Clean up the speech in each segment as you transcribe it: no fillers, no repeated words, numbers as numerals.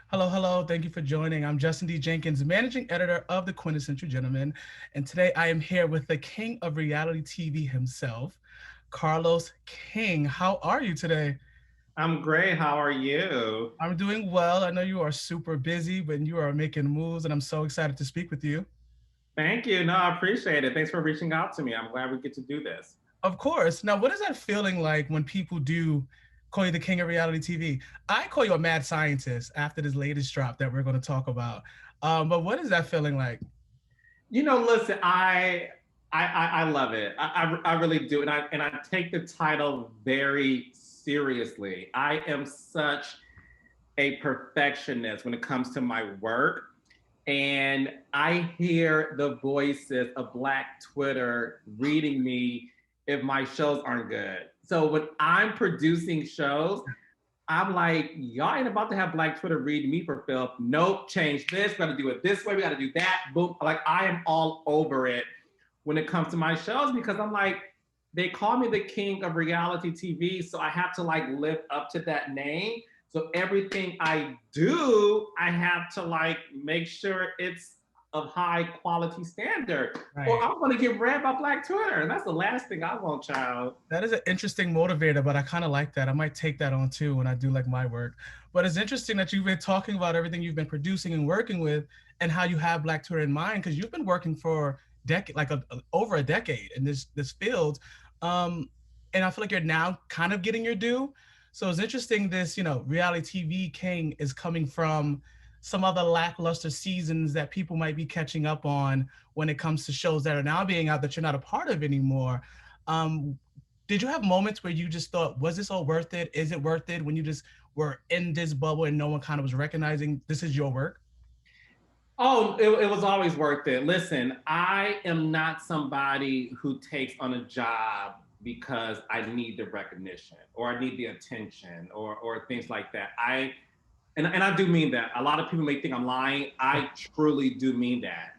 Hello, hello. Thank you for joining. I'm Justin D. Jenkins, managing editor of The Quintessential Gentleman. And today I am here with the king of reality TV himself, Carlos King. How are you today? I'm great. How are you? I'm doing well. I know you are super busy, but you are making moves, and I'm so excited to speak with you. Thank you. No, I appreciate it. Thanks for reaching out to me. I'm glad we get to do this. Of course. Now, what is that feeling like when people do call you the king of reality TV? I call you a mad scientist after this latest drop that we're going to talk about. But what is that feeling like? Listen, I love it. I really do, and I take the title very seriously. I am such a perfectionist when it comes to my work, and I hear the voices of Black Twitter reading me if my shows aren't good. So when I'm producing shows, I'm like, y'all ain't about to have Black Twitter read me for filth. Nope, change this. We got to do it this way. We got to do that. Boom. Like, I am all over it when it comes to my shows because I'm like, they call me the king of reality TV. So I have to like live up to that name. So everything I do, I have to like make sure it's of high quality standard. Or Right. I'm going to get read by Black Twitter. And that's the last thing I want, child. That is an interesting motivator, but I kind of like that. I might take that on too when I do like my work. But it's interesting that you've been talking about everything you've been producing and working with and how you have Black Twitter in mind because you've been working for over a decade in this field. Um, and I feel like you're now kind of getting your due. So it's interesting this, reality TV king is coming from some other lackluster seasons that people might be catching up on when it comes to shows that are now being out that you're not a part of anymore. Um, did you have moments where you just thought, was this all worth it? Is it worth it when you just were in this bubble and no one kind of was recognizing this is your work? Oh, it was always worth it. Listen, I am not somebody who takes on a job because I need the recognition or I need the attention or things like that. And I do mean that. A lot of people may think I'm lying. I truly do mean that.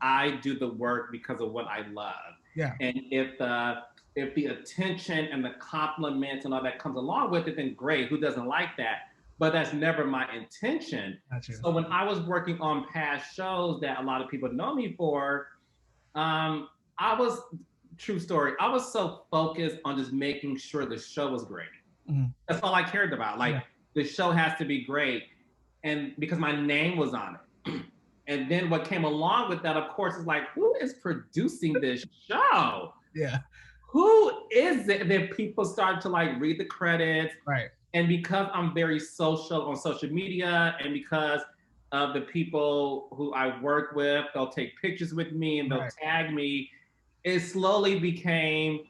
I do the work because of what I love. Yeah, And if the attention and the compliments and all that comes along with it, then great. Who doesn't like that? But that's never my intention. got you. So when I was working on past shows that a lot of people know me for, I was true story. I was so focused on just making sure the show was great. Mhm. That's all I cared about. Like Yeah, the show has to be great, and because my name was on it. And then what came along with that, of course, is like, who is producing this show? yeah, Who is it? And then people start to like read the credits, right, and because I'm very social on social media, and because of the people who I work with, they'll take pictures with me and they'll right, tag me. It slowly became,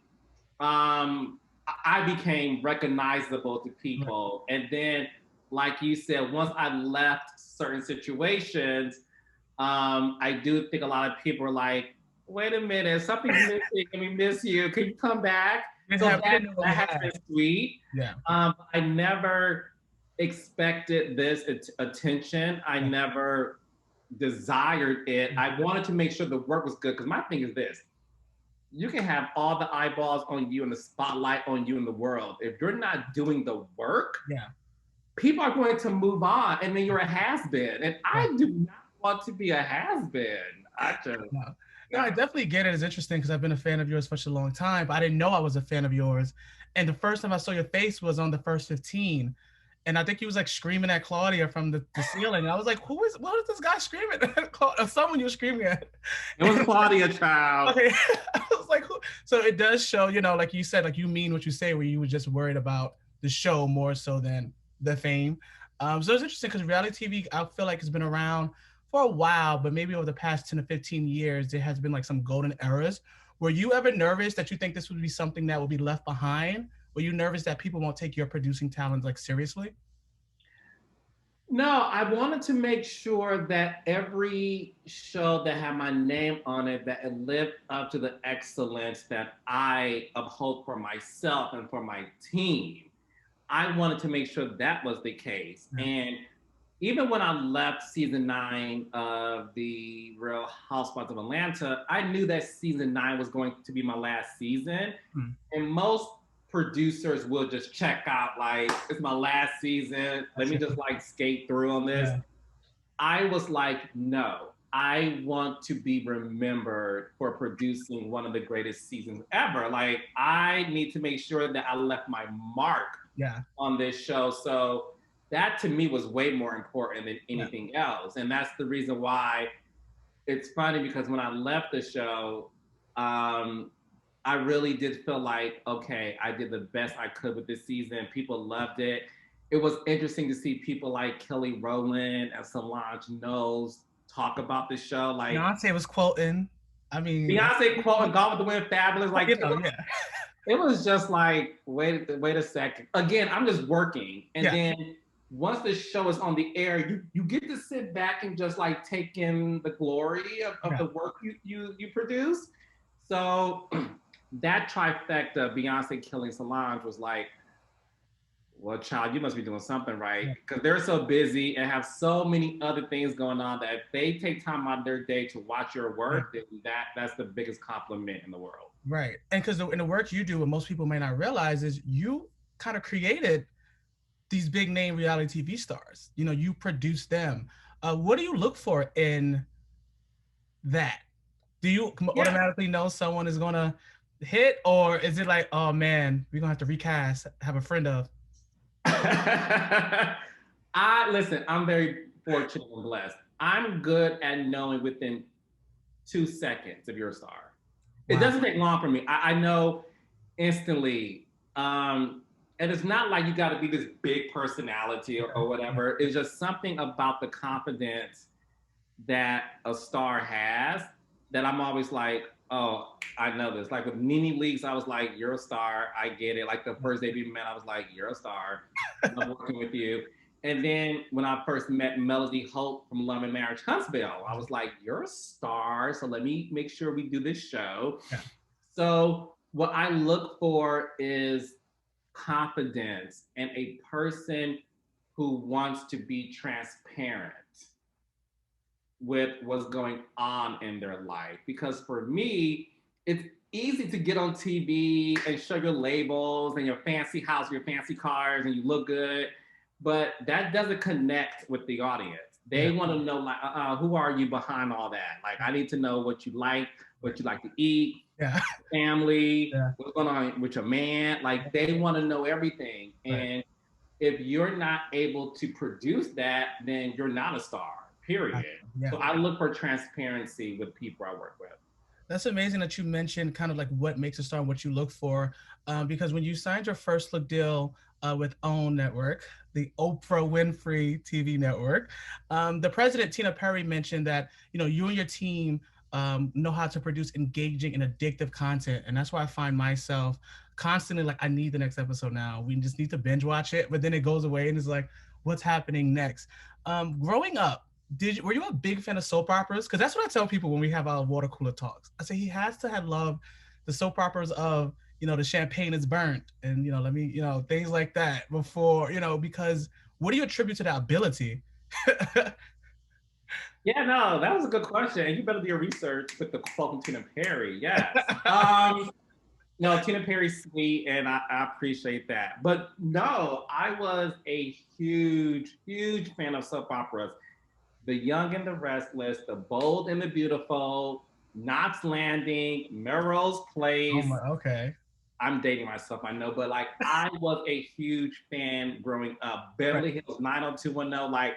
I became recognizable to right. people. And then, like you said, once I left certain situations, I do think a lot of people are like, wait a minute, something's missing and we miss you. Can you come back? So We that, didn't know what we that has had. been sweet. Yeah, I never expected this attention. I yeah, never desired it. yeah, I wanted to make sure the work was good because my thing is this: you can have all the eyeballs on you and the spotlight on you in the world. If you're not doing the work, yeah. people are going to move on, and then you're a has been. And Yeah. I do not want to be a has been. I just No, no, I no. definitely get it. It's interesting because I've been a fan of yours for such a long time, but I didn't know I was a fan of yours. And the first time I saw your face was on the first 15. And I think he was like screaming at Claudia from the ceiling. And I was like, what is this guy screaming at? Someone you're screaming at. It was Claudia Child. Okay. I was like, who? So it does show, like you said, like you mean what you say, where you were just worried about the show more so than the fame. So it's interesting because reality TV, I feel like, has been around for a while, but maybe over the past 10 to 15 years, there has been like some golden eras. Were you ever nervous that you think this would be something that will be left behind? Were you nervous that people won't take your producing talent like seriously? No, I wanted to make sure that every show that had my name on it, that it lived up to the excellence that I uphold for myself and for my team. I wanted to make sure that was the case. Yeah. And even when I left season 9 of the Real Housewives of Atlanta, I knew that season 9 was going to be my last season. Hmm. And most producers will just check out, like, it's my last season. Let That's me it. just like skate through on this. Yeah. I was like, no, I want to be remembered for producing one of the greatest seasons ever. Like, I need to make sure that I left my mark Yeah. on this show. So that to me was way more important than Yeah. anything else. And that's the reason why it's funny, because when I left the show, um, I really did feel like, okay, I did the best I could with this season. People loved it. It was interesting to see people like Kelly Rowland and Solange Knowles talk about the show. Like Beyonce was quoting. I mean, Beyonce quoting Gone with the Wind, Fabulous. Like yeah. it was just like, wait a second. Again, I'm just working. And Yeah. then once the show is on the air, you get to sit back and just like take in the glory of Yeah. the work you produce. So that trifecta, Beyonce killing Solange, was like, well, child, you must be doing something right. Yeah. Because they're so busy and have so many other things going on that if they take time out of their day to watch your Yeah. work, then that's the biggest compliment in the world. Right. And because in the work you do, what most people may not realize is you kind of created these big name reality TV stars. You know, you produce them. What do you look for in that? Do you Yeah. automatically know someone is gonna hit, or is it like, oh man, we're gonna have to recast, have a friend of? I listen, I'm very fortunate and blessed. I'm good at knowing within 2 seconds if you're a star. It Wow. doesn't take long for me. I know instantly. And it's not like you got to be this big personality or whatever. It's just something about the confidence that a star has that I'm always like, oh, I know this. Like with Nene Leakes, I was like, you're a star. I get it. Like the first day we met, I was like, you're a star. I'm working with you. And then when I first met Melody Holt from Love and Marriage Huntsville, I was like, you're a star. So let me make sure we do this show. Yeah. So what I look for is confidence and a person who wants to be transparent with what's going on in their life. Because for me, it's easy to get on TV and show your labels and your fancy house, your fancy cars, and you look good, but that doesn't connect with the audience. They want to know, like, who are you behind all that? Like, I need to know what you like to eat, Yeah. family, Yeah. what's going on with your man. Like, they want to know everything. Right. And if you're not able to produce that, then you're not a star, period. Yeah. So I look for transparency with people I work with. That's amazing that you mentioned kind of like what makes a star and what you look for. Because when you signed your first look deal with OWN Network, the Oprah Winfrey TV network, the president, Tina Perry, mentioned that, you know, you and your team know how to produce engaging and addictive content. And that's why I find myself constantly like, I need the next episode now. We just need to binge watch it, but then it goes away and it's like, what's happening next? Growing up, were you a big fan of soap operas? Because that's what I tell people when we have our water cooler talks. I say he has to have loved the soap operas of, you know, the champagne is burnt and, you know, let me, you know, things like that before, you know, because what do you attribute to that ability? Yeah, no, that was a good question. And you better do your research with the quote from Tina Perry. Yes. No, Tina Perry's sweet, and I appreciate that. But no, I was a huge, huge fan of soap operas. The Young and the Restless, The Bold and the Beautiful, Knots Landing, Melrose Oh Place. my, okay. I'm dating myself, I know, but like I was a huge fan growing up. Beverly Hills 90210, like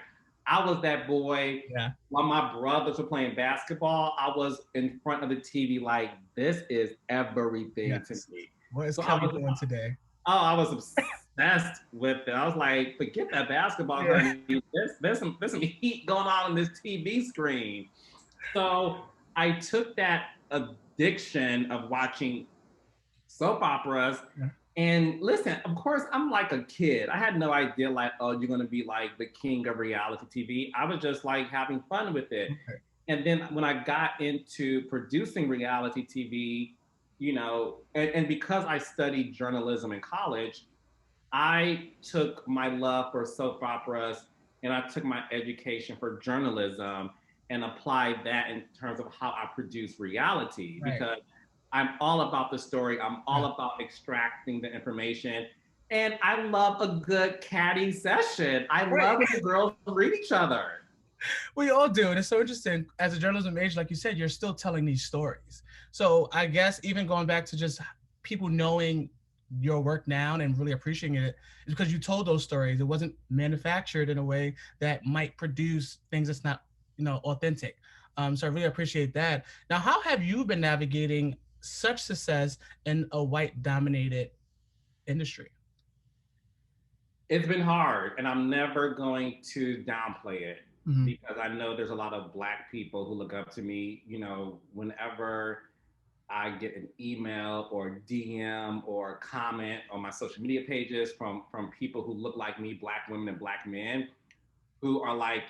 I was that boy. Yeah. While my brothers were playing basketball, I was in front of the TV like, this is everything to me. What is So Kelly doing today? oh, I was obsessed with it. I was like, forget that basketball, Yeah. honey. There's some heat going on this TV screen. So I took that addiction of watching soap operas. Yeah. And listen, of course, I'm like a kid. I had no idea, like, oh, you're going to be like the king of reality TV. I was just like having fun with it. Okay. And then when I got into producing reality TV, you know, and because I studied journalism in college, I took my love for soap operas and I took my education for journalism and applied that in terms of how I produce reality. Right. Because I'm all about the story. I'm all Yeah. about extracting the information. And I love a good catty session. I Right. love when the girls read each other. We all do. And it's so interesting. As a journalism major, like you said, you're still telling these stories. So I guess even going back to just people knowing your work now and really appreciating it is because you told those stories. It wasn't manufactured in a way that might produce things that's not, authentic. So I really appreciate that. Now, how have you been navigating such success in a white dominated industry? It's been hard, and I'm never going to downplay it Mm-hmm. because I know there's a lot of Black people who look up to me. Whenever I get an email or DM or comment on my social media pages from people who look like me, Black women and Black men, who are like,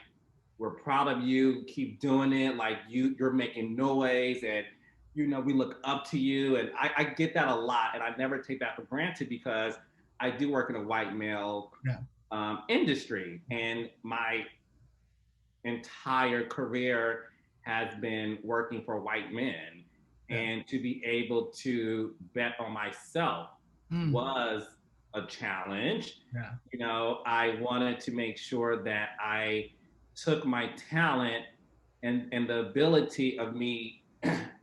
"We're proud of you. Keep doing it. Like you're making noise, and we look up to you." And I get that a lot, and I never take that for granted because I do work in a white male Yeah. industry, and my entire career has been working for white men. Yeah. And to be able to bet on myself Mm. was a challenge. Yeah. I wanted to make sure that I took my talent and the ability of me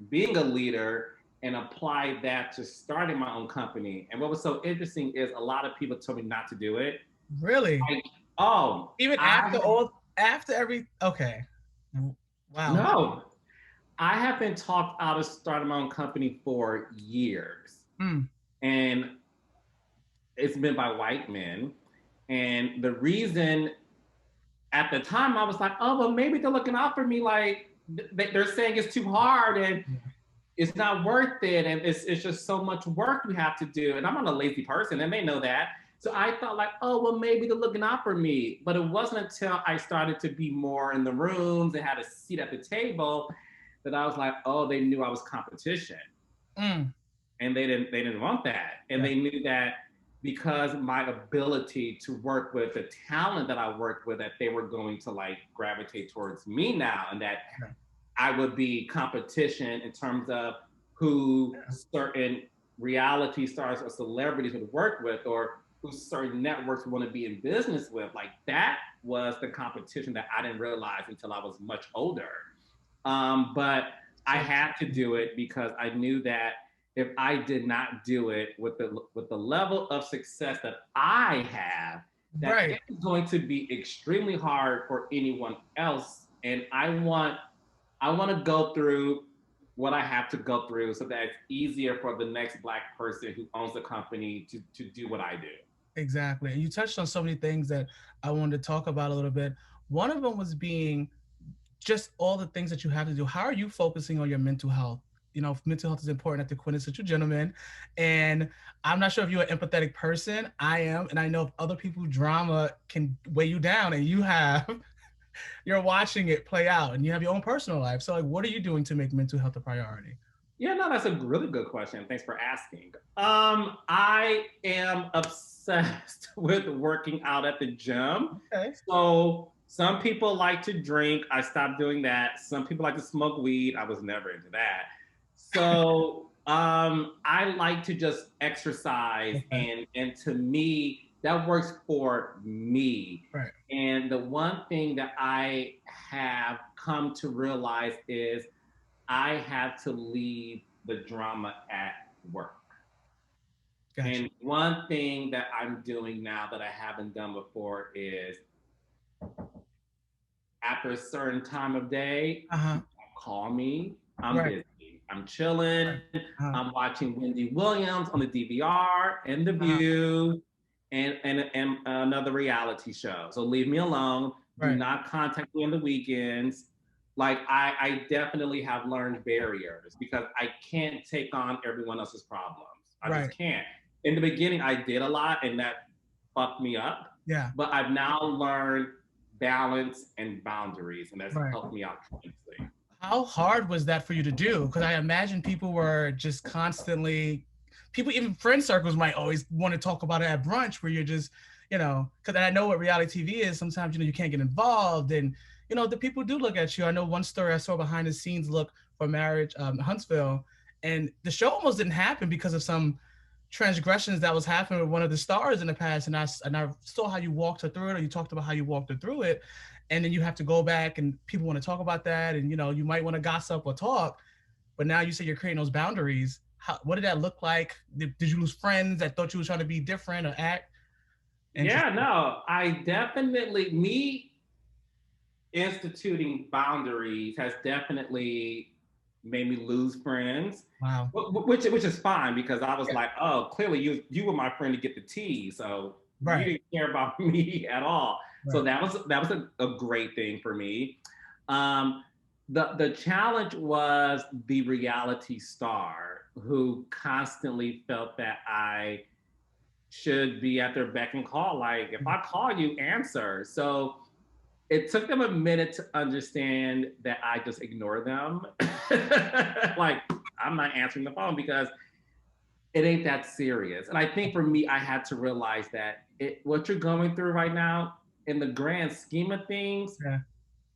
being a leader and applied that to starting my own company. And what was so interesting is a lot of people told me not to do it. Really? Like, oh, Even after every, okay. Wow. no, I have been talked out of starting my own company for years. Mm. And it's been by white men. And the reason at the time I was like, oh, well, maybe they're looking out for me. Like they're saying it's too hard and Yeah. it's not worth it. And it's just so much work we have to do. And I'm not a lazy person and they know that. So I thought like, oh, well, maybe they're looking out for me. But it wasn't until I started to be more in the rooms and had a seat at the table that I was like, oh, they knew I was competition. Mm. And they didn't want that. And Yeah. they knew that because my ability to work with the talent that I worked with, that they were going to like gravitate towards me now, and that Yeah. I would be competition in terms of who Yeah. certain reality stars or celebrities would work with, or who certain networks would want to be in business with. Like that was the competition that I didn't realize until I was much older. But I So, had to do it because I knew that if I did not do it with the level of success that I have, that right. it's going to be extremely hard for anyone else. And I want to go through what I have to go through so that it's easier for the next Black person who owns the company to do what I do. Exactly. And you touched on so many things that I wanted to talk about a little bit. One of them was being just all the things that you have to do. How are you focusing on your mental health? Mental health is important at the quintessential gentleman. And I'm not sure if you're an empathetic person. I am. And I know if other people's drama can weigh you down and you're watching it play out and you have your own personal life. So like, what are you doing to make mental health a priority? Yeah, no, that's a really good question. Thanks for asking. I am obsessed with working out at the gym. Okay. So some people like to drink. I stopped doing that. Some people like to smoke weed. I was never into that. So I like to just exercise, Okay. and to me, that works for me. Right. And the one thing that I have come to realize is I had to leave the drama at work. Gotcha. And one thing that I'm doing now that I haven't done before is after a certain time of day, Uh-huh. call me. I'm Right. busy. I'm chilling. Right. Uh-huh. I'm watching Wendy Williams on the DVR and The Uh-huh. View and another reality show. So leave me alone. Do Right. not contact me on the weekends. Like I definitely have learned barriers because I can't take on everyone else's problems. I just Right. can't. In the beginning, I did a lot and that fucked me up. Yeah. But I've now learned balance and boundaries, and that's Right. helped me out tremendously. How hard was that for you to do? Because I imagine people were just constantly, people, even friend circles might always want to talk about it at brunch where you're just, because I know what reality TV is. Sometimes, you can't get involved. And, the people do look at you. I know one story I saw behind the scenes look for Marriage Huntsville. and the show almost didn't happen because of some transgressions that was happening with one of the stars in the past. And I saw how you walked her through it, or you talked about how you walked her through it, and then you have to go back and people want to talk about that, and you might want to gossip or talk, but now you say you're creating those boundaries. What did that look like? Did you lose friends that thought you were trying to be different or act? Yeah, no, I definitely, me instituting boundaries has definitely made me lose friends, Wow. which is fine because I was like, oh, clearly you were my friend to get the tea, so you Right. didn't care about me at all. So Right. that was a great thing for me. Um, the challenge was the reality star who constantly felt that I should be at their beck and call. Like if I call you, answer. So it took them a minute to understand that I just ignore them. Like I'm not answering the phone because it ain't that serious. And I think for me, I had to realize that what you're going through right now, in the grand scheme of things, Yeah.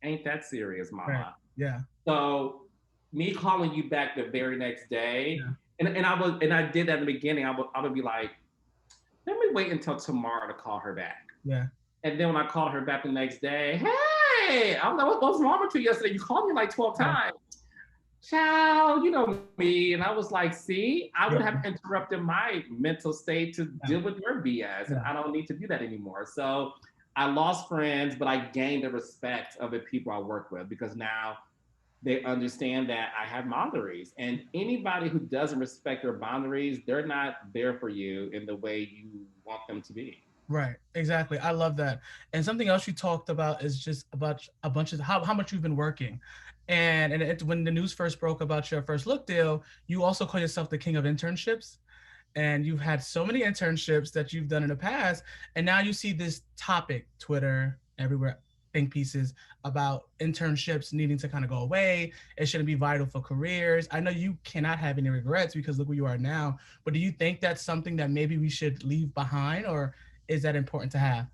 ain't that serious, Right. mama. Yeah. So me calling you back the very next day, Yeah. and I did that in the beginning, I would be like, let me wait until tomorrow to call her back. Yeah. And then when I called her back the next day, hey, I don't know what was wrong with you yesterday. You called me like 12 Yeah. times. Child, you know me. And I was like, see, I would Yeah. have interrupted my mental state to Yeah. deal with your BS. And Yeah. I don't need to do that anymore. So I lost friends, but I gained the respect of the people I work with because now they understand that I have boundaries. And anybody who doesn't respect their boundaries, they're not there for you in the way you want them to be. Right. Exactly. I love that. And something else you talked about is just about a bunch of how much you've been working. When the news first broke about your first look deal, you also call yourself the king of internships. And you've had so many internships that you've done in the past. And now you see this topic, Twitter, everywhere, think pieces about internships needing to kind of go away. It shouldn't be vital for careers. I know you cannot have any regrets because look where you are now. But do you think that's something that maybe we should leave behind, or is that important to have?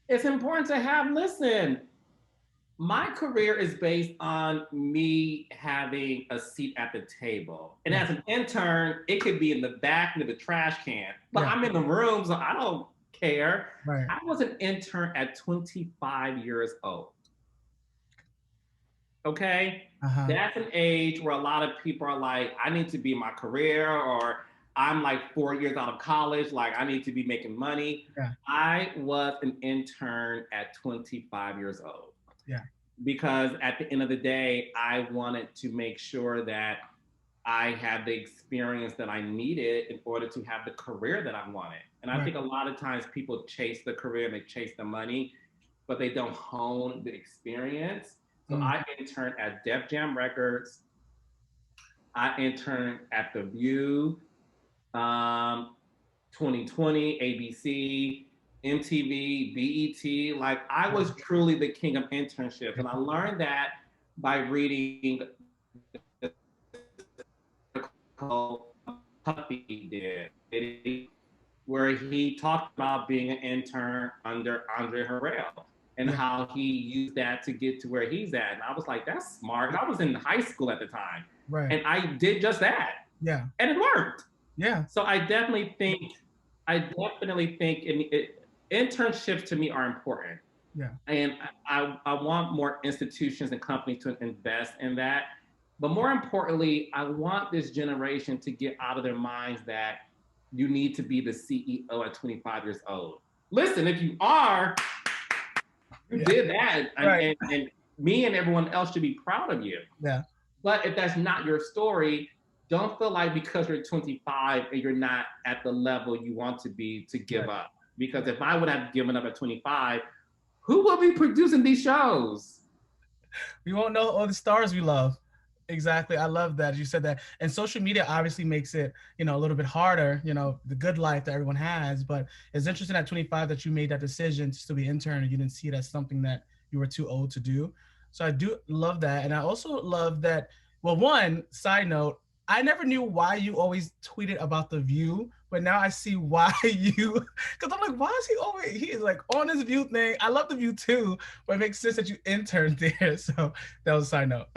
It's important to have, listen, my career is based on me having a seat at the table. And Yeah. as an intern, it could be in the back near the trash can, but Yeah. I'm in the room, so I don't care. Right. I was an intern at 25 years old. Okay. Uh-huh. That's an age where a lot of people are like, I need to be in my career, or I'm like 4 years out of college, like I need to be making money. Yeah. I was an intern at 25 years old Yeah. because at the end of the day, I wanted to make sure that I had the experience that I needed in order to have the career that I wanted. And I Right. think a lot of times people chase the career and they chase the money, but they don't hone the experience. So Mm. I interned at Def Jam Records. I interned at The View, um, 2020, ABC, MTV, BET. Like I was truly the king of internships. And I learned that by reading Puppy did, where he talked about being an intern under Andre Harrell and Yeah. how he used that to get to where he's at. And I was like, that's smart. And I was in high school at the time. Right. And I did just that. Yeah. And it worked. Yeah. So I definitely think internships to me are important. Yeah. And I want more institutions and companies to invest in that. But more importantly, I want this generation to get out of their minds that you need to be the CEO at 25 years old. Listen, if you are, you Yeah. did that. Right. And me and everyone else should be proud of you. Yeah. But if that's not your story, don't feel like because you're 25 and you're not at the level you want to be to give Right. up. Because if I would have given up at 25, who will be producing these shows? We won't know all the stars we love. Exactly. I love that you said that. And social media obviously makes it, a little bit harder, the good life that everyone has. But it's interesting at 25 that you made that decision to still be intern and you didn't see it as something that you were too old to do. So I do love that. And I also love that, well, one side note, I never knew why you always tweeted about the view, but now I see why you, because I'm like, why is he always, he is like on his view thing. I love the view too, but it makes sense that you interned there. So that was a side note.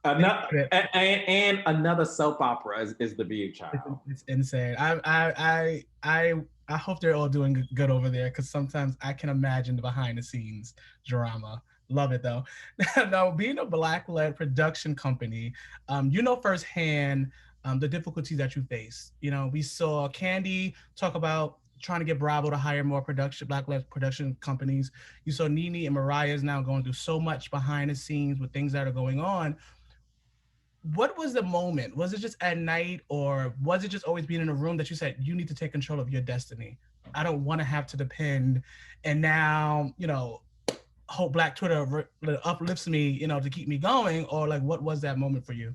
And another soap opera is The View, child. It's insane. I hope they're all doing good over there because sometimes I can imagine the behind the scenes drama. Love it though. Now, being a Black-led production company, you know firsthand the difficulties that you face. You know, we saw Candy talk about trying to get Bravo to hire more Black-led production companies. You saw Nene and Mariah's now going through so much behind the scenes with things that are going on. What was the moment? Was it just at night, or was it just always being in a room that you said you need to take control of your destiny? I don't want to have to depend. And now, you know, hope Black Twitter uplifts me, you know, to keep me going. Or like, what was that moment for you?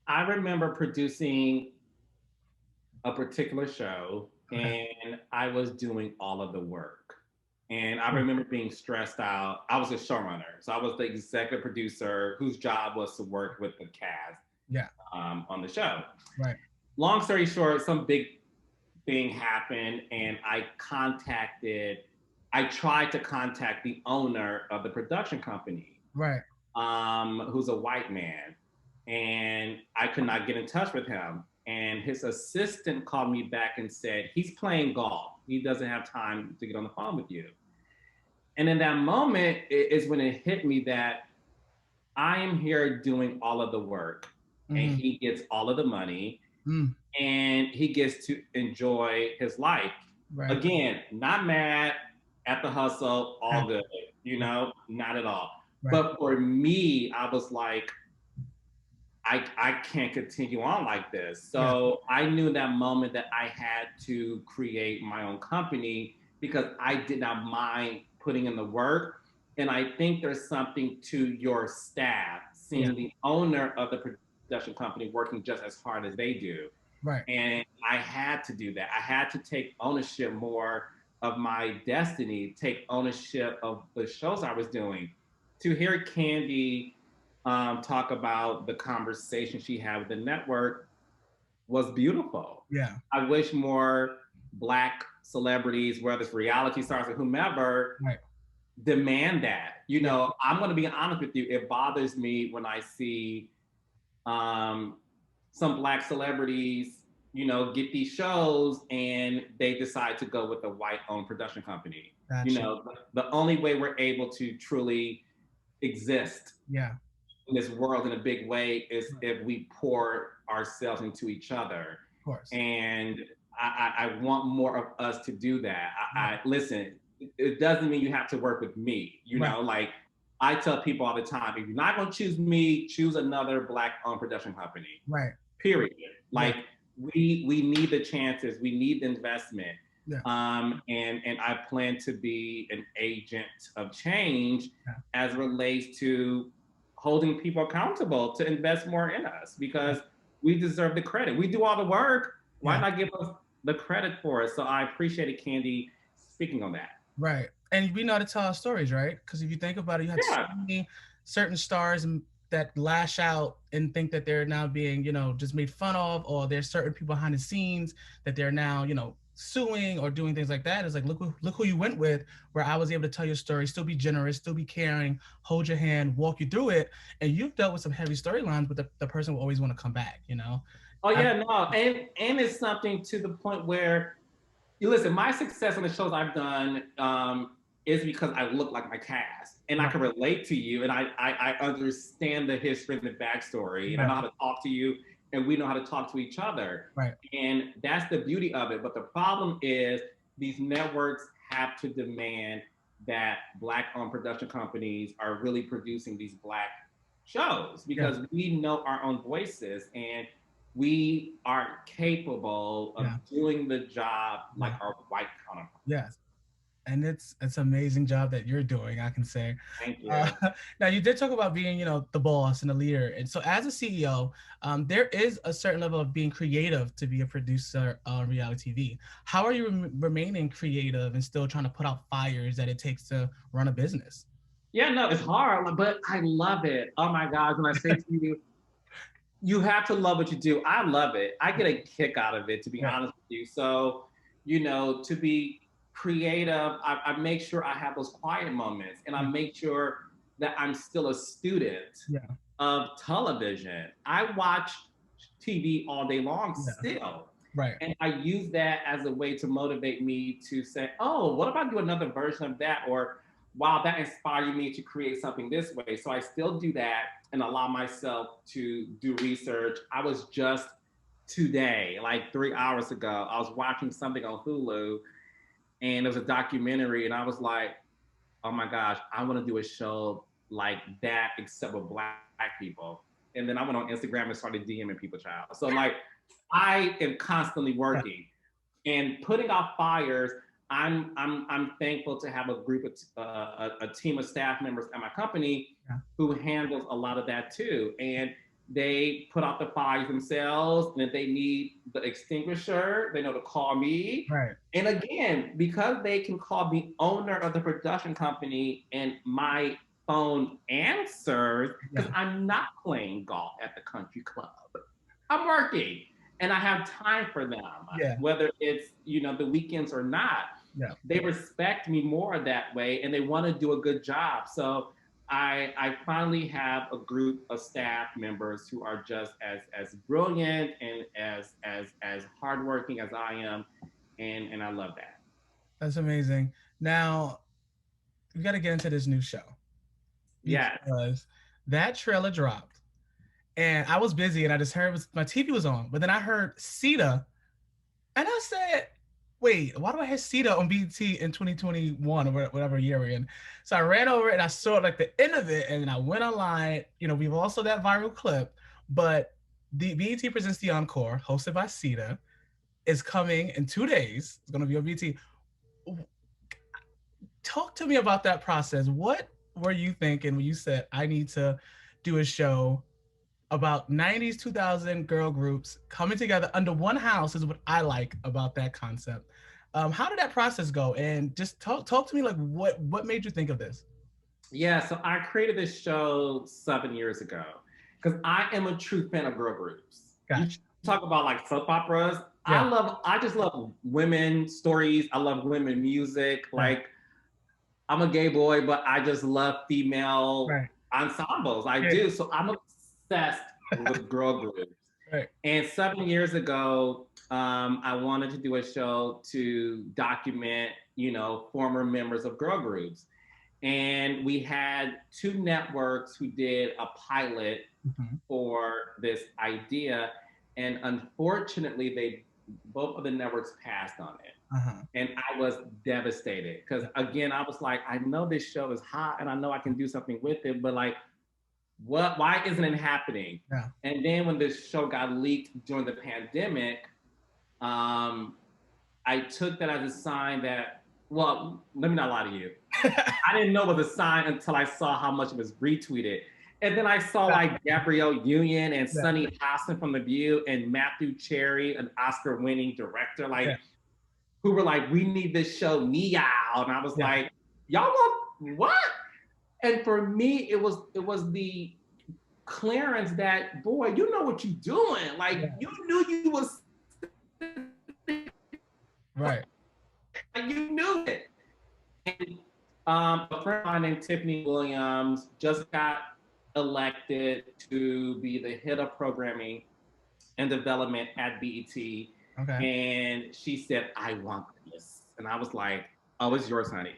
I remember producing a particular show, Okay. and I was doing all of the work. And I remember being stressed out. I was a showrunner, so I was the executive producer whose job was to work with the cast Yeah. on the show. Right. Long story short, some big thing happened, and I tried to contact the owner of the production company, Right. who's a white man, and I could not get in touch with him. And his assistant called me back and said, he's playing golf. He doesn't have time to get on the phone with you. And in that moment is when it hit me that I am here doing all of the work, and Mm-hmm. he gets all of the money, Mm. and he gets to enjoy his life. Right. Again, not mad at the hustle, all good, not at all. Right. But for me, I was like, I can't continue on like this. Yeah. So I knew that moment that I had to create my own company because I did not mind putting in the work. And I think there's something to your staff Yeah. seeing the owner of the production company working just as hard as they do. Right. And I had to do that. I had to take ownership more of my destiny, take ownership of the shows I was doing. To hear Candy talk about the conversation she had with the network was beautiful. Yeah. I wish more Black celebrities, whether it's reality stars or whomever, Right. demand that. Yeah. I'm going to be honest with you. It bothers me when I see um, some Black celebrities, get these shows and they decide to go with a white-owned production company. Gotcha. The only way we're able to truly exist Yeah. in this world in a big way is Right. if we pour ourselves into each other. Of course. And I want more of us to do that. I listen. It doesn't mean you have to work with me. Right. Like I tell people all the time, if you're not going to choose me, choose another Black-owned production company. Right. Period. Like Yeah. we need the chances, we need the investment. Yeah. And I plan to be an agent of change Yeah. as it relates to holding people accountable to invest more in us because we deserve the credit. We do all the work. Why Yeah. not give us the credit for it? So I appreciated Candy speaking on that. Right. And we know how to tell our stories, right? Because if you think about it, you had so Yeah. many certain stars that lash out and think that they're now being, just made fun of, or there's certain people behind the scenes that they're now, suing or doing things like that. It's like, look who you went with, where I was able to tell your story, still be generous, still be caring, hold your hand, walk you through it. And you've dealt with some heavy storylines, but the person will always want to come back, Oh yeah, no. And it's something to the point where you listen, my success on the shows I've done is because I look like my cast and I can relate to you and I understand the history and the backstory and I know how to talk to you and we know how to talk to each other. Right. And that's the beauty of it. But the problem is these networks have to demand that Black-owned production companies are really producing these Black shows because we know our own voices and we are capable of doing the job like our white counterparts. Yes. And it's an amazing job that you're doing, I can say. Thank you. Now, you did talk about being, the boss and the leader. And so as a CEO, there is a certain level of being creative to be a producer on reality TV. How are you remaining creative and still trying to put out fires that it takes to run a business? Yeah, no, it's hard, but I love it. Oh my God, when I say to you, you have to love what you do. I love it. I get a kick out of it, to be honest with you. So, to be creative, I make sure I have those quiet moments and I make sure that I'm still a student of television. I watch TV all day long Yeah. still. Right. And I use that as a way to motivate me to say, oh, what if I do another version of that? Or wow, that inspired me to create something this way. So I still do that and allow myself to do research. I was just today, like 3 hours ago, I was watching something on Hulu and it was a documentary, and I was like, oh my gosh, I want to do a show like that, except with Black people. And then I went on Instagram and started DMing people, child. So like, I am constantly Yeah. working and putting out fires. I'm thankful to have a group of a team of staff members at my company Yeah. who handles a lot of that too. And they put out the fires themselves. And if they need the extinguisher, they know to call me. Right. And again, because they can call the owner of the production company and my phone answers, because Yeah. I'm not playing golf at the country club. I'm working and I have time for them, Yeah. whether it's, the weekends or not. Yeah. They respect me more that way and they want to do a good job. So I finally have a group of staff members who are just as brilliant and as hardworking as I am, and I love that. That's amazing. Now we got to get into this new show Yes. because that trailer dropped, and I was busy, and I just heard my TV was on, but then I heard Sita, and I said, "Wait, why do I have Sita on BT in 2021 or whatever year we're in?" So I ran over and I saw like the end of it, and then I went online. We've also that viral clip, but the BET Presents The Encore, hosted by Sita, is coming in 2 days. It's going to be on BT. Talk to me about that process. What were you thinking when you said I need to do a show about 90s 2000 girl groups coming together under one house? Is what I like about that concept. How did that process go? And just talk to me, like what made you think of this? Yeah, so I created this show 7 years ago because I am a true fan of girl groups. You Gotcha. talk about like soap operas. Yeah. I just love women stories. I love women music. Right. Like, I'm a gay boy, but I just love female Right. ensembles. I Yeah. do. So I'm obsessed with girl groups. Right. And 7 years ago, I wanted to do a show to document, former members of girl groups. And we had two networks who did a pilot Mm-hmm. for this idea. And unfortunately, both of the networks passed on it. Uh-huh. And I was devastated because, again, I was like, I know this show is hot and I know I can do something with it, but like, why isn't it happening? Yeah. And then when this show got leaked during the pandemic, I took that as a sign that, well, let me not lie to you. I didn't know it was a sign until I saw how much it was retweeted. And then I saw like Gabrielle Union and Sunny Hostin from The View and Matthew Cherry, an Oscar-winning director, who were like, we need this show, meow. And I was like, y'all want what? And for me, it was the clearance that, boy, you know what you're doing. Like, you knew you was Right. you knew it. And a friend of mine named Tiffany Williams just got elected to be the head of programming and development at BET. Okay. And she said, I want this. And I was like, oh, it's yours, honey.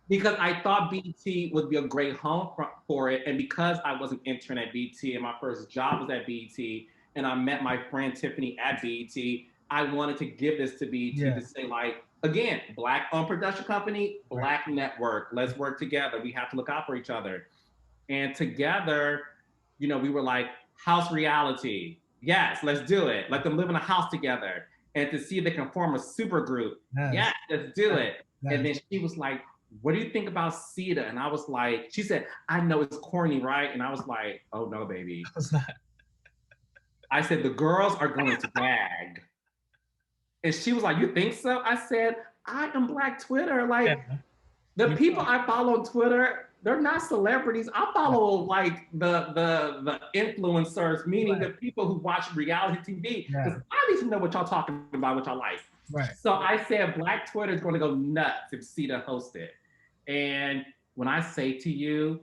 Because I thought BET would be a great home for it. And because I was an intern at BET and my first job was at BET, and I met my friend Tiffany at BET, I wanted to give this to BET to say, like, again, Black-owned production company, Black network. Let's work together. We have to look out for each other. And together, we were like, house reality. Yes, let's do it. Let them live in a house together. And to see if they can form a super group. Yes, let's do it. And then she was like, what do you think about Sita? And I was like, she said, I know it's corny, right? And I was like, oh no, baby. I said, the girls are going to gag. And she was like, you think so? I said, I am Black Twitter. Like, the people I follow on Twitter, they're not celebrities. I follow like the influencers, meaning the people who watch reality TV. Because I need to know what y'all talking about, what y'all like. Right. So I said Black Twitter is going to go nuts if Sita hosts it. And when I say to you,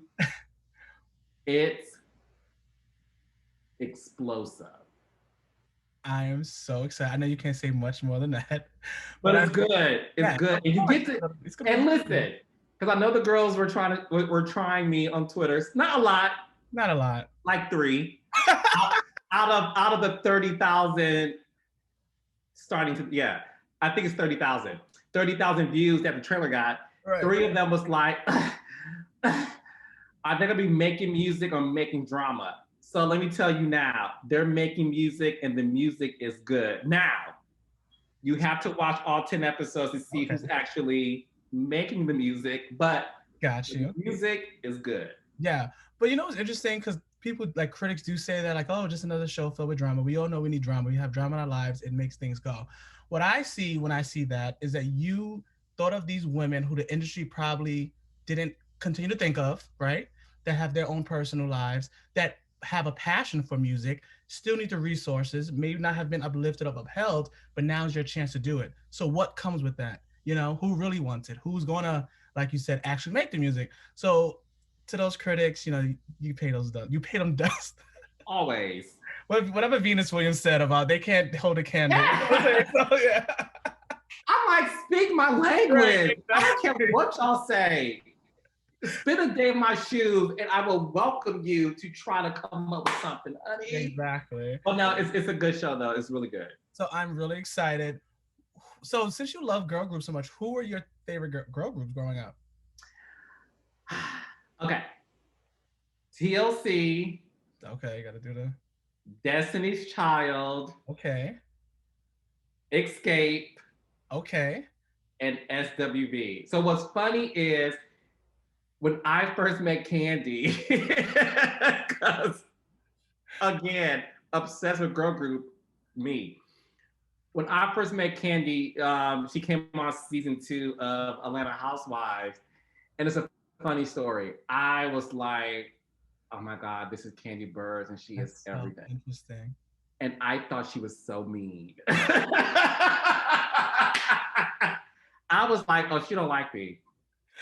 it's explosive. I am so excited. I know you can't say much more than that, But but it's good. It's yeah, good. of And you course, get to, it's gonna and be listen, because I know the girls were trying me on Twitter. It's not a lot, not a lot. like three. Out, out of the 30,000 starting to, yeah, I think it's 30,000. 30,000 views that the trailer got. Right. Three of them was like, are they gonna be making music or making drama? So let me tell you now, they're making music and the music is good. Now, you have to watch all 10 episodes to see Okay. who's actually making the music, but Got the you. music is good. Yeah, but you know what's interesting? Because people like critics do say that like, oh, just another show filled with drama. We all know we need drama. We have drama in our lives. It makes things go. What I see when I see that is that you thought of these women who the industry probably didn't continue to think of, right? That have their own personal lives, that have a passion for music, still need the resources, maybe not have been uplifted or upheld, but now's your chance to do it. So what comes with that? You know, who really wants it? Who's gonna, like you said, actually make the music? So to those critics, you know, you pay those dust. You pay them dust. Always. Whatever Venus Williams said about they can't hold a candle. You know what I'm saying? Yeah. So yeah. I'm like, speak my Right, language. I don't care exactly. what y'all say. Spend a day in my shoes and I will welcome you to try to come up with something, honey. Exactly. But no, it's a good show though. It's really good. So I'm really excited. So since you love girl groups so much, who were your favorite girl groups growing up? Okay. TLC, Okay, you gotta do the Destiny's Child, okay. Escape, Okay. and SWV. So what's funny is when I first met Candy, because again, obsessed with girl group, me. When I first met Candy, she came on season 2 of Atlanta Housewives, and it's a funny story. I was like, "Oh my God, this is Candy Burrs, and she is That's so everything." interesting. And I thought she was so mean. I was like, "Oh, she don't like me.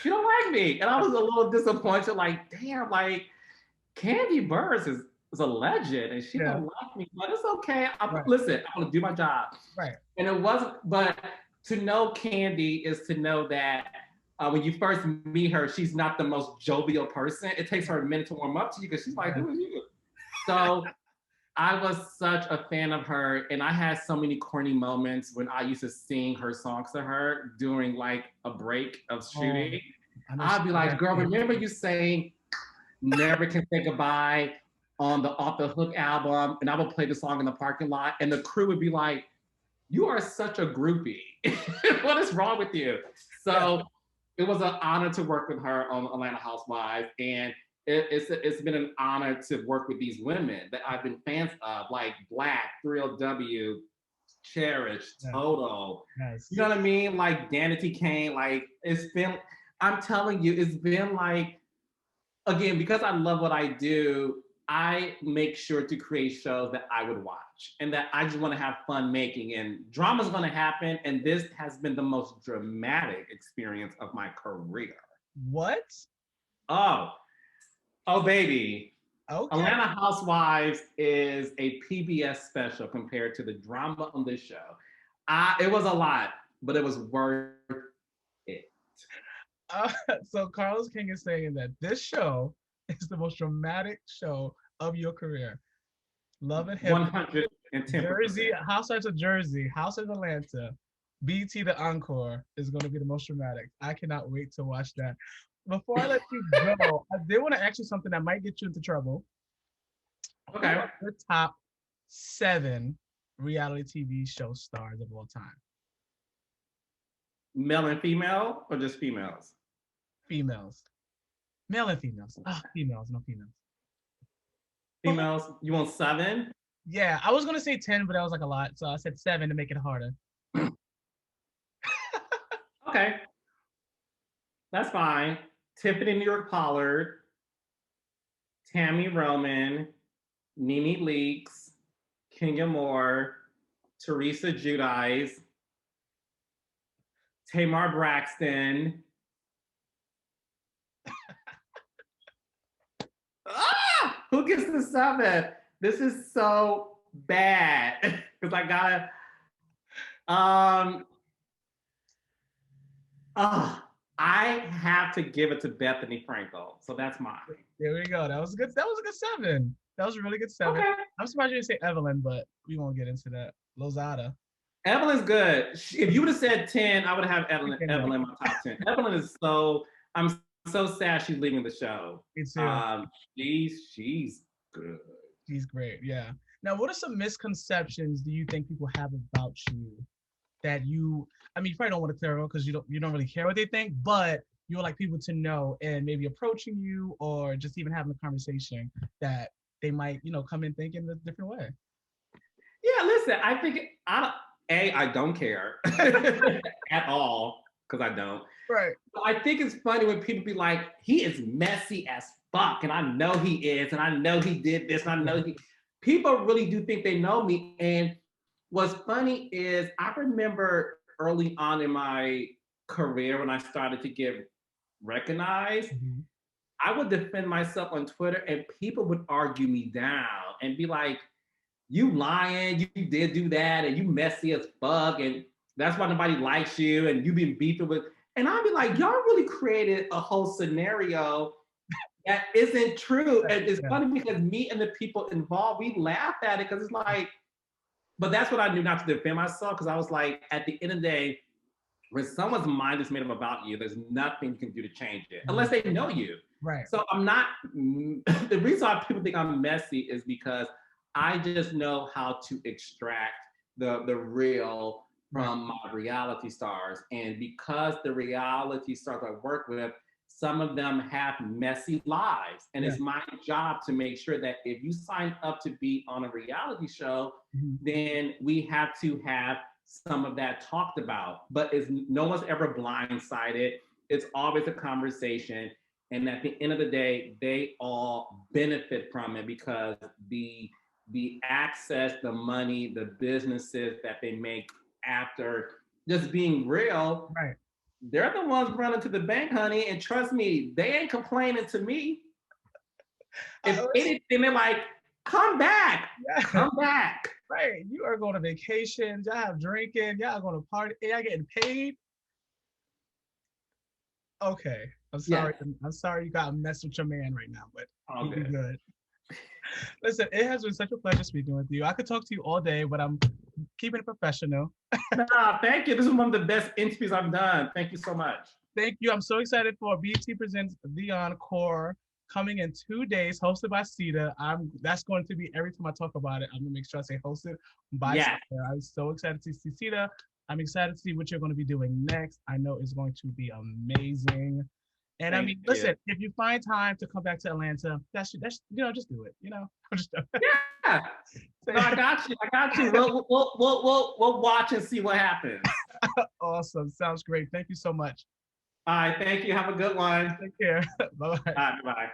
She don't like me," and I was a little disappointed. Like, damn, like Candy Burrs is a legend, and she Yeah. don't like me. But it's okay. Right. Listen, I'm gonna do my job. Right. And it wasn't, but to know Candy is to know that when you first meet her, she's not the most jovial person. It takes her a minute to warm up to you because she's like, Yeah. "Who are you?" So I was such a fan of her, and I had so many corny moments when I used to sing her songs to her during like a break of Oh, shooting. I know I'd be like, "Girl, remember you saying Never Can Say Goodbye on the Off the Hook album?" And I would play the song in the parking lot, and the crew would be like, "You are such a groupie. What is wrong with you?" Yeah. So it was an honor to work with her on Atlanta Housewives, and it's been an honor to work with these women that I've been fans of, like Black, 3LW, Cherish, Yeah. Toto. You Yes. know what I mean? Like Danity Kane. Like it's been. I'm telling you, it's been like again, because I love what I do, I make sure to create shows that I would watch and that I just want to have fun making. And drama's going to happen. And this has been the most dramatic experience of my career. What? Oh, oh, baby. Okay. Atlanta Housewives is a PBS special compared to the drama on this show. It was a lot, but it was worth it. Uh, so Carlos King is saying that this show is the most dramatic show of your career. Love and Hip, 110%. Jersey, Housewives of Jersey, House of Atlanta, BT The Encore is going to be the most dramatic. I cannot wait to watch that. Before I let you go, I did want to ask you something that might get you into trouble. Who Okay. are your top 7 reality TV show stars of all time? Male and female or just females? Females, male and females. Ah, females, no females. Females, you want 7? Yeah, I was gonna say 10, but that was like a lot, so I said 7 to make it harder. Okay, that's fine. Tiffany New York Pollard, Tammy Roman, Nene Leakes, Kenya Moore, Teresa Giudice, Tamar Braxton. Who gets the 7? This is so bad because I gotta. Um. Oh, I have to give it to Bethany Frankel. So that's mine. There we go. That was a good. That was a good seven. That was a really good seven. Okay. I'm surprised you didn't say Evelyn, but we won't get into that. Lozada. Evelyn's good. If you would have said 10, I would have Evelyn in my top 10. Evelyn is so. I'm so sad she's leaving the show. Me too. She's good. She's great. Yeah. Now, what are some misconceptions do you think people have about you that you? I mean, you probably don't want to clear up because you don't really care what they think, but you would like people to know and maybe approaching you or just even having a conversation that they might come in thinking a different way. Yeah, listen, I think I don't care at all because I don't. Right. But I think it's funny when people be like, he is messy as fuck, and I know he is, and I know he did this, and I know he. People really do think they know me, and what's funny is I remember early on in my career when I started to get recognized. Mm-hmm. I would defend myself on Twitter, and people would argue me down and be like, you lying, you did do that, and you messy as fuck, and that's why nobody likes you, and you've been beefing with. And I'd be like, y'all really created a whole scenario that isn't true. And it's funny because me and the people involved, we laugh at it because it's like, but that's what I knew not to defend myself because I was like, at the end of the day, when someone's mind is made up about you, there's nothing you can do to change it unless they know you. Right. So I'm not, the reason why people think I'm messy is because I just know how to extract the real from my reality stars. And because the reality stars I work with, some of them have messy lives. And it's my job to make sure that if you sign up to be on a reality show, then we have to have some of that talked about. But no one's ever blindsided. It's always a conversation. And at the end of the day, they all benefit from it because the access, the money, the businesses that they make after just being real, they're the ones running to the bank, honey. And trust me, they ain't complaining to me. If anything, they're like, come back, come back. Right. You are going to vacations, y'all have drinking, y'all going to party, y'all getting paid. Okay. I'm sorry. Yeah. I'm sorry you got to mess with your man right now, but you'll be good. Listen, it has been such a pleasure speaking with you. I could talk to you all day, but I'm keeping it professional. Thank you. This is one of the best interviews I've done. Thank you so much. Thank you. I'm so excited for BET Presents The Encore coming in 2 days, hosted by Sita. That's going to be every time I talk about it. I'm gonna make sure I say hosted by Sita. I'm so excited to see Sita. I'm excited to see what you're going to be doing next. I know it's going to be amazing. And I mean, listen, if you find time to come back to Atlanta, that's just do it. Yeah. No, I got you. I got you. We'll watch and see what happens. Awesome. Sounds great. Thank you so much. All right. Thank you. Have a good one. Take care. Bye-bye. All right. Bye.